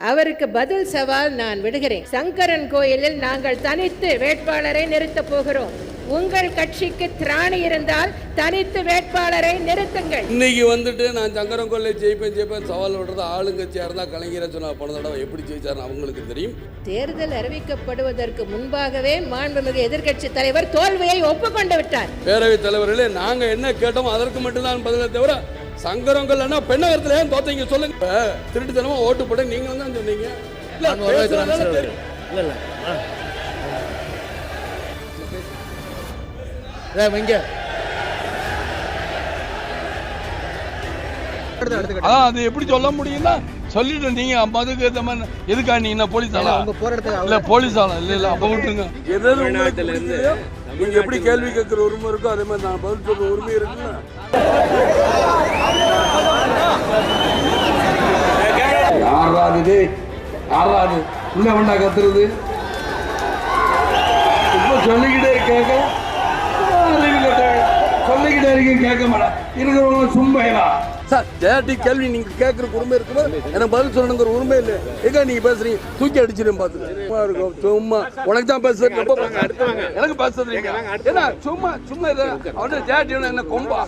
அவருக்கு பதில் சவால் நான் விடுகிறேன். சங்கரன் கோயிலில் நாங்கள் தனித்து வேட்பாளரை நிறுத்தப் போகிறோம். உங்கள் கட்சிக்கு திராணி இருந்தால் தனித்து வேட்பாளரை நிறுத்துங்கள். இன்னைக்கு வந்துட்டு நான் சங்கரன் கோயிலில் ஜெயிப்பேன் சவால் விடுறது ஆளுங்கட்சியாக இருந்தால் கலைஞரை சொன்ன போன தடவை எப்படி ஜெயிச்சாருன்னு அவங்களுக்கு தெரியும். தேர்தல் அறிவிக்கப்படுவதற்கு முன்பாகவே மாண்புமிகு எதிர்க்கட்சி தலைவர் தோல்வியை ஒப்புக்கொண்டு விட்டார். பேரவைத் தலைவர்களே, நாங்கள் என்ன கேட்டோமோ அதற்கு மட்டும்தான் பதிலை தவிர சங்கரங்கள்னா பெண்ணகரத்துல ஏன் தோத்தீங்க சொல்லுங்க. திருட்டுத்தனமா ஓட்டு போட நீங்க தான் சொன்னீங்க. அது எப்படி சொல்ல முடியும்னா சொல்லிட்டு நீங்க அதுக்கு ஏற்ற மாதிரி எதுக்கா நீ என்ன போலீஸ் ஆளா இல்ல போலீஸ் ஆளா இல்ல அப்ப விட்டுருங்க. நீங்க எப்படி கேள்வி கேட்கிற உரிமை இருக்கோ அதே மாதிரி நான் பதில் சொல்ற உரிமை இருக்குல்ல. யாராது யாராது உள்ள வேண்டா கத்துறது சொல்லிக்கிட்டே கேட்க சொல்லிக்கிட்டே இருக்கேன் கேட்க மாட்டேன் இருக்கிறவங்க சும்மையா சார் ஜெயாட்டி கேள்வி நீங்க கேட்கற உரிமை இருக்கும்போது எனக்கு பதில் சொல்லணுங்கிற உரிமை இல்லை. எங்க நீங்க பேசுறீங்க தூக்கி அடிச்சிடும் பார்த்து சும்மா உனக்கு தான் பேசுறது எனக்கு பேசுறது ஏன்னா சும்மா சும்மா இதை அவன் ஜெயாட்டி என்ன கொம்பா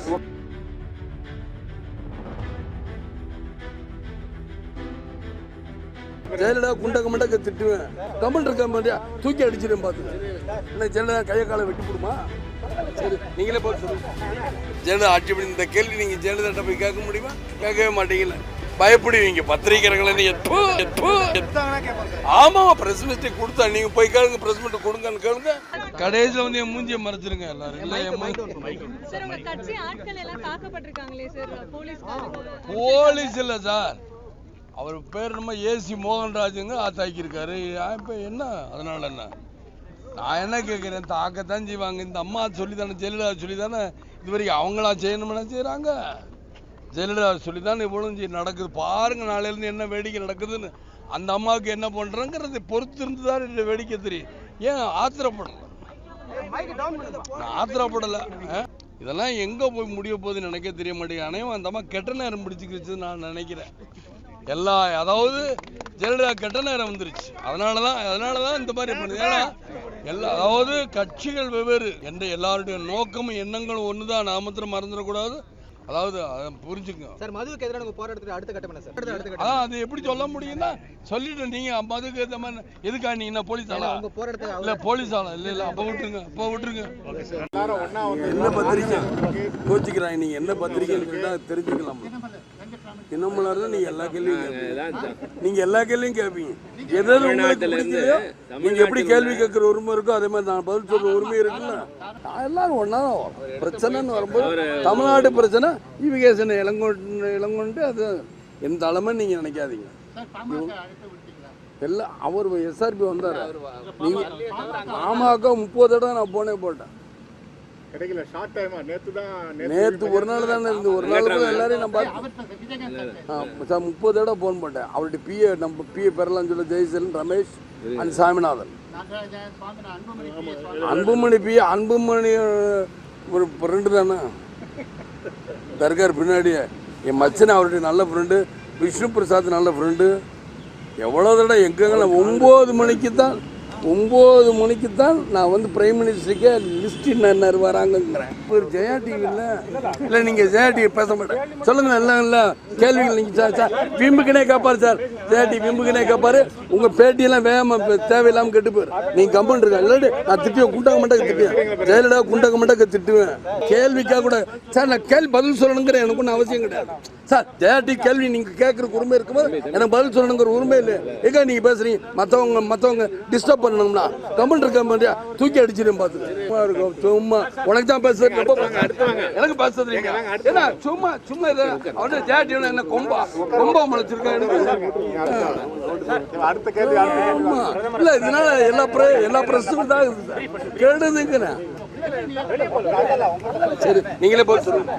ஜெயலலிதா குண்டக்க மண்டக்க திட்டுவேன் கமல் இருக்க மாதிரியா தூக்கி அடிச்சிடும் பார்த்து என்ன ஜெயலலிதா கையை காலை வெட்டி போடுமா. சரி நீங்களே போய் சொல்லுங்க. ஜெயலலிதா ஆட்சி பண்ணி இந்த கேள்வி நீங்க ஜெயலலிதா போய் கேட்க முடியுமா? கேட்கவே மாட்டீங்கல்ல. பயப்படுவீங்க பத்திரிகைகளை நீங்க ஆமா பிரஸ் மீட் கொடுத்தா நீங்க போய் கேளுங்க பிரஸ் மீட் கொடுங்கன்னு கேளுங்க. கடைசியில வந்து என் மூஞ்சியை மறைச்சிருங்க எல்லாரும். போலீஸ் இல்ல சார், அவர் பேர் நம்ம ஏசி மோகன்ராஜுங்க ஆத்தாக்கியிருக்காரு. இப்போ என்ன அதனால என்ன நான் என்ன கேட்குறேன், தாக்கத்தான் செய்வாங்க. இந்த அம்மா சொல்லி தானே ஜெயலலிதா சொல்லி தானே இது வரைக்கும் அவங்களா செய்யணும்னா செய்கிறாங்க. ஜெயலலிதா சொல்லி தானே இவ்வளோ நடக்குது பாருங்க. நாளையிலேருந்து என்ன வேடிக்கை நடக்குதுன்னு அந்த அம்மாவுக்கு என்ன பண்ணுறேங்கிறது பொறுத்து இருந்து தான் இந்த வேடிக்கை தெரியும். ஏன் ஆத்திரப்படலை? நான் ஆத்திரப்படலை. இதெல்லாம் எங்கே போய் முடிய போகுதுன்னு நினைக்க தெரிய மாட்டேங்குது. அனைவரும் அந்த அம்மா கெட்ட நேரம் பிடிச்சிக்கிச்சு நான் நினைக்கிறேன். அதாவது ஜெயலலிதா கெட்ட நேரம் வந்துருச்சு. அதனாலதான் இந்த மாதிரி பண்ணுது. ஏன்னா அதாவது கட்சிகள் வெவ்வேறு என்ற எல்லாருடைய நோக்கமும் எண்ணங்களும் ஒண்ணுதான். நான் மாத்திரம் மறந்துடக்கூடாது. அதாவது புரிஞ்சுக்கோங்க சார். மதுவுக்கு எதிரான போராட்டத்துக்கு அடுத்த கட்டம் என்ன சார்? அது எப்படி சொல்ல முடியும்னா சொல்லிட்டு நீங்க மதுக்கு ஏற்ற மாதிரி எதுக்கா நீ என்ன போலீஸ் ஆளா இல்ல போலீஸ் ஆளா இல்ல அப்ப விட்டுருங்க அப்ப விட்டுருங்க. என்ன பத்திரிக்கை கோச்சிக்கிறாங்க நீங்க என்ன பத்திரிக்கைன்னு தெரிஞ்சுக்கலாம். தினமலர்ல நீங்க எல்லா கேள்வியும் கேட்பீங்க. எதாவது உங்களுக்கு நீங்க எப்படி கேள்வி கேட்கிற உரிமை இருக்கோ அதே மாதிரி நான் பதில் சொல்ற உரிமை இருக்குல்ல. எல்லாரும் ஒன்னா பிரச்சனைன்னு வரும்போது தமிழ்நாடு பிரச்சனை இவிகேசன் இளங்கொண்டு அது எந்த அளமை நீங்க நினைக்காதீங்க. எல்லாம் அவர் எஸ்ஆர்பி வந்தாரு. நீங்க மாமாக்கா 30 தடவை நான் போட்டேன். நேற்று ஒரு நாள் தானே இருந்து ஒரு நாள் எல்லாரையும் நான் பார்த்தேன். 30 தடவை போன் பண்ணேன். அவருடைய பிஏ நம்ம பிஏ பெறலாம் சொல்ல ஜெயசீலன் ரமேஷ் அண்ட் சாமிநாதன் அன்புமணி பிஏ அன்புமணி ஒரு ஃப்ரெண்டு தானே தர்கார் பின்னாடியே என் மச்சனை அவருடைய நல்ல ஃப்ரெண்டு. விஷ்ணு பிரசாத் நல்ல ஃப்ரெண்டு. எவ்வளோ தடவை எங்கெங்கெல்லாம் 9 மணிக்கு தான் நான் வந்து பிரைம் மினிஸ்டருக்கே லிஸ்ட் என்ன வராங்கிறேன். ஒரு ஜெயா டிவியில் இல்லை நீங்கள் ஜெயா டிவி பேச மாட்டேன் சொல்லுங்க. எல்லாம் இல்லை கேள்விகள் நீங்கள் சார் விம்புக்குனே கேட்பாரு சார். ஜெயா டிவி விம்புக்குனே கேட்பாரு. உங்கள் பேட்டியெல்லாம் வேகமாக தேவையில்லாமல் கெட்டு போயிரு. நீங்கள் கம்பெனி இருக்கா இல்லாட்டி நான் திட்டுவேன். குண்டக மண்டக்க திட்டுவேன். ஜெயலலிதா குண்டக மண்டக்க திட்டுவேன். கேள்விக்காக கூட சார் நான் கேள்வி பதில் சொல்லணுங்கிற எனக்கு ஒன்றும் அவசியம் கிடையாது சார். ஜெயா டிவி கேள்வி நீங்கள் கேட்குற உரிமை இருக்கும்போது எனக்கு பதில் சொல்லணுங்கிற உரிமை இல்லை. எங்கே நீங்கள் பேசுறீங்க மற்றவங்க டிஸ்டர்ப் பண்ணணும்னா கமல் இருக்க மாதிரியா தூக்கி அடிச்சிடும் பார்த்து சும்மா உனக்கு தான் பேசுறது எனக்கு பேசுறது ஏன்னா சும்மா சும்மா இதை அவன் ஜெயாட்டி என்ன கொம்பா முளைச்சிருக்கேன். இல்ல இதனால எல்லா பிரச்சனையும் தான் கேடுதுங்கிறேன். சரி நீங்களே போய் சொல்லுங்க.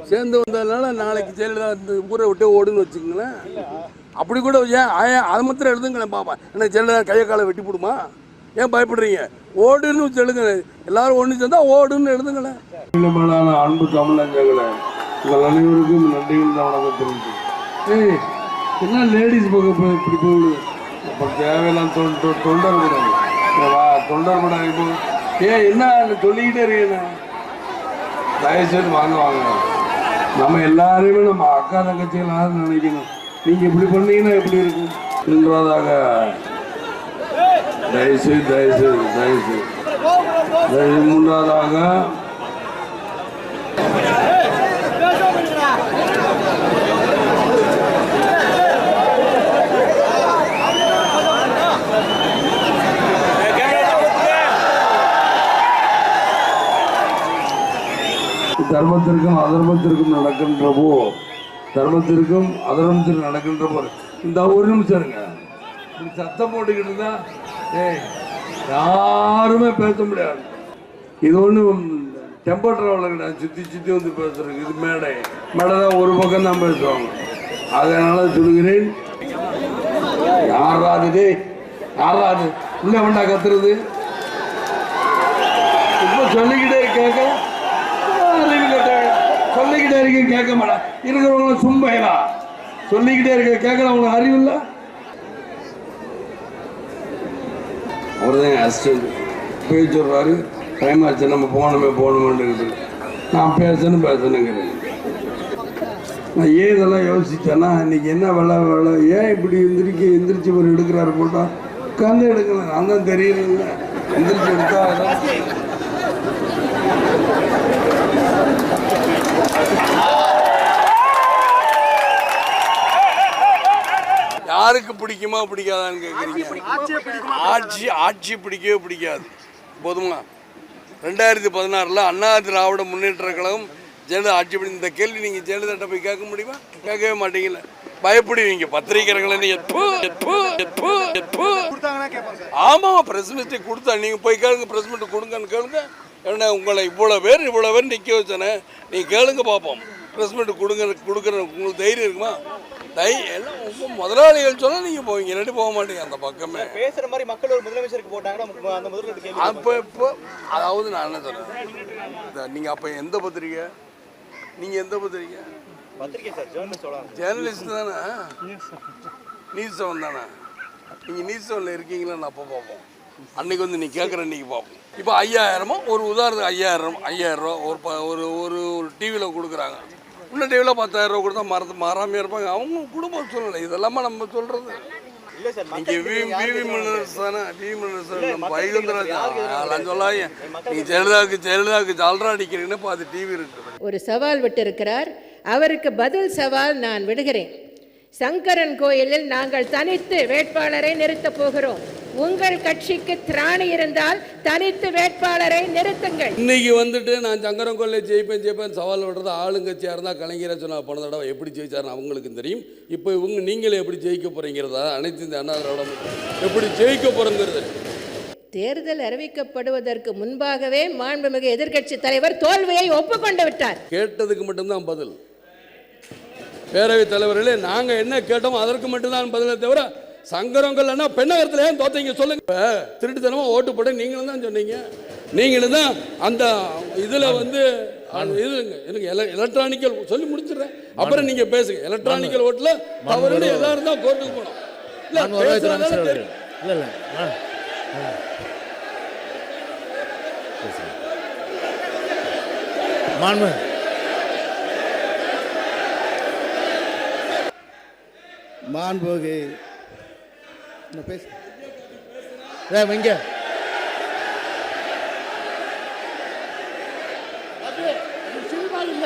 சேர்ந்து வந்ததுனால நாளைக்கு ஜெயலலிதா இந்த ஊரை விட்டு ஓடுன்னு வச்சுக்கோங்களேன். அப்படி கூட ஏன் அதை மாத்திரம் எழுதுங்களேன் பாப்பா. என்ன ஜெயலலிதா கையை காலை வெட்டி போடுமா? ஏன் பயப்படுறீங்க? ஓடுன்னு எழுதுங்க. எல்லாரும் ஒன்று சேர்ந்தா ஓடுன்னு எழுதுங்களேன். அன்பு தமிழஞ்சங்களே, உங்கள் அனைவருக்கும் நன்றிகள் தான் வணக்கம் தெரிவித்து ஏய் என்ன லேடிஸ் பக்கம் இப்படி போகுது அப்புறம் தேவையெல்லாம் தொண்டர் கூடாது தொண்டர் கூடாது இப்போ ஏன் என்ன சொல்லிக்கிட்டே இருக்கேன் தயவுசெய்து வாங்க நம்ம எல்லாரையுமே நம்ம அக்கா தங்கச்சிகளாக நினைக்கணும். நீங்கள் இப்படி பண்ணீங்கன்னா எப்படி இருக்கும் என்றதாக தயவுசெய்து மூன்றாவதாக தர்மத்திற்கும் அதர்மத்திற்கும் நடக்கின்றப்போ தர்மத்திற்கும் அதர்மத்திற்கும் நடக்கின்றப்போ இந்த ஒரு நிமிஷம் இருங்க இப்படி சத்தம் போட்டுக்கிட்டு இருந்தா யாருமே பேச முடியாது. இது ஒன்றும் டெம்போ டிராவலர் கிடையாது, சுற்றி வந்து பேசுறதுக்கு. இது மேடை தான் ஒரு பக்கம் தான் பேசுவாங்க. அதனால சொல்லுகிறேன், யாராது உள்ள வேண்டா கத்துறது இப்போ சொல்லிக்கிட்டே கேட்க சொல்லிக்கிட்டே இருக்க கேட்க மாட்டேன் இருக்கிறவங்க சும்மையா சொல்லிக்கிட்டே இருக்க கேட்கல. உங்களுக்கு அறிவு இல்லை. அவர்தான் அசிஸ்டன்ட் போய் சொல்றாரு டைம் ஆச்சு நம்ம போகணுமென்று. நான் பேசணுங்கிறேன். நான் ஏன் இதெல்லாம் யோசிச்சேன்னா இன்னைக்கு என்ன வேலை ஏன் இப்படி எந்திரிச்சு ஒரு எடுக்கிறாரு போட்டா உட்காந்து எடுக்கல. நான் தான் தெரியல எந்திரிச்சு எடுத்தா யாருக்கு பிடிக்குமா பிடிக்காதான்னு கேட்குறீங்க. ஆட்சி பிடிக்கவே பிடிக்காது. போதுமா 2016 அண்ணா திராவிட முன்னேற்ற கழகம் ஜெயலலிதா ஆட்சி பண்ணி இந்த கேள்வி நீங்கள் ஜெயலலிதாட்ட போய் கேட்க முடியுமா? கேட்கவே மாட்டீங்கல்ல. பயப்படுவீங்க பத்திரிகைகளை. ஆமாம் பிரஸ் மீட்டை கொடுத்தா நீங்கள் போய் கேளுங்க. பிரஸ் மீட் கொடுங்கன்னு கேளுங்க. ஏன்னா உங்களை இவ்வளோ பேர் நிற்க வச்சானே நீங்கள் கேளுங்க பார்ப்போம். பிரஸ் மீட் கொடுக்குற உங்களுக்கு தைரியம் இருக்குமா? எல்லாம் உங்கள் முதலாளிகள் சொன்னால் நீங்கள் போவீங்க, இல்லாட்டி போக மாட்டீங்க. அந்த பக்கமே பேசுகிற மாதிரி மக்கள் ஒரு முதலமைச்சருக்கு போட்டாங்கன்னா அந்த முதலமைச்சர் இப்போ அதாவது நான் என்ன சொல்கிறேன், நீங்கள் அப்போ எந்த பத்திரிக்கை? நீங்கள் எந்த பத்திரிக்கை? பத்திரிக்கை சார், ஜேர்னலிஸ்ட் தானே, நியூஸ் 7 தானே. நீங்கள் நியூஸ் 7ல் இருக்கீங்களா? அப்போ பார்ப்போம். அன்றைக்கி வந்து நீங்கள் கேட்குற அன்றைக்கி பார்ப்போம். இப்போ 5000 ஒரு உதாரணத்துக்கு 5000 ரூபா ஒரு டிவியில் கொடுக்குறாங்க. இன்னும் டிவியில் 10,000 ரூபா கொடுத்தா மாறாமே இருப்பாங்க. அவங்க குடும்ப சூழ்நிலை இதெல்லாமா நம்ம சொல்கிறது. நீங்கள் விவி மினரல்ஸ் தானே, விவி மினரல்ஸ் வைகுந்தராஜ் சொல்லாங்க. நீங்கள் ஜெயலலிதாவுக்கு ஜால்ரா அடிக்கிறீங்கன்னு இப்போ அது டிவி இருக்குது. ஒரு சவால் விட்டிருக்கிறார். அவருக்கு பதில் சவால் நான் விடுகிறேன். சங்கரன் கோயிலில் நாங்கள் தனித்து வேட்பாளரை நிறுத்தப் போகிறோம். உங்கள் கட்சிக்கு திராணி இருந்தால் தனித்து வேட்பாளரை நிறுத்துங்கள். இன்னைக்கு வந்துட்டு நான் சங்கரன் கோயிலில் ஜெயிப்பேன் சவால் விடுறது ஆளுங்கட்சியாக இருந்தால் கலைஞரை சொன்ன போன தடவை எப்படி ஜெயிச்சாருன்னு அவங்களுக்கு தெரியும். இப்போ நீங்களே எப்படி ஜெயிக்க போறீங்கிறதா அனைத்து இந்த அண்ணா திராவிட எப்படி ஜெயிக்க போறங்கிறது. தேர்தல் அறிவிக்கப்படுவதற்கு முன்பாகவே மாண்புமிகு எதிர்க்கட்சி தலைவர் தோல்வியை ஒப்புக்கொண்டு விட்டார். கேட்டதுக்கு மட்டும்தான் பதில். பேரவைத் தலைவர்களே, நாங்கள் என்ன கேட்டோமோ அதற்கு மட்டும்தான் பதிலை தவிர சங்கரங்கள்னா பெண்ணகரத்தில் ஏன் தோத்தீங்க சொல்லுங்க. திருட்டுத்தனமாக ஓட்டு போட நீங்களும் தான் சொன்னீங்க. நீங்களும் தான் அந்த இதில் வந்து எனக்கு எலக்ட்ரானிக்கல் சொல்லி முடிச்சிடுறேன், அப்புறம் நீங்கள் பேசுங்க. எலக்ட்ரானிக்கல் ஓட்டில் தவறுன்னு எல்லாரும் தான் கோர்ட்டுக்கு போனோம். மாண்புமிகு பேச இங்க சினிமா இல்ல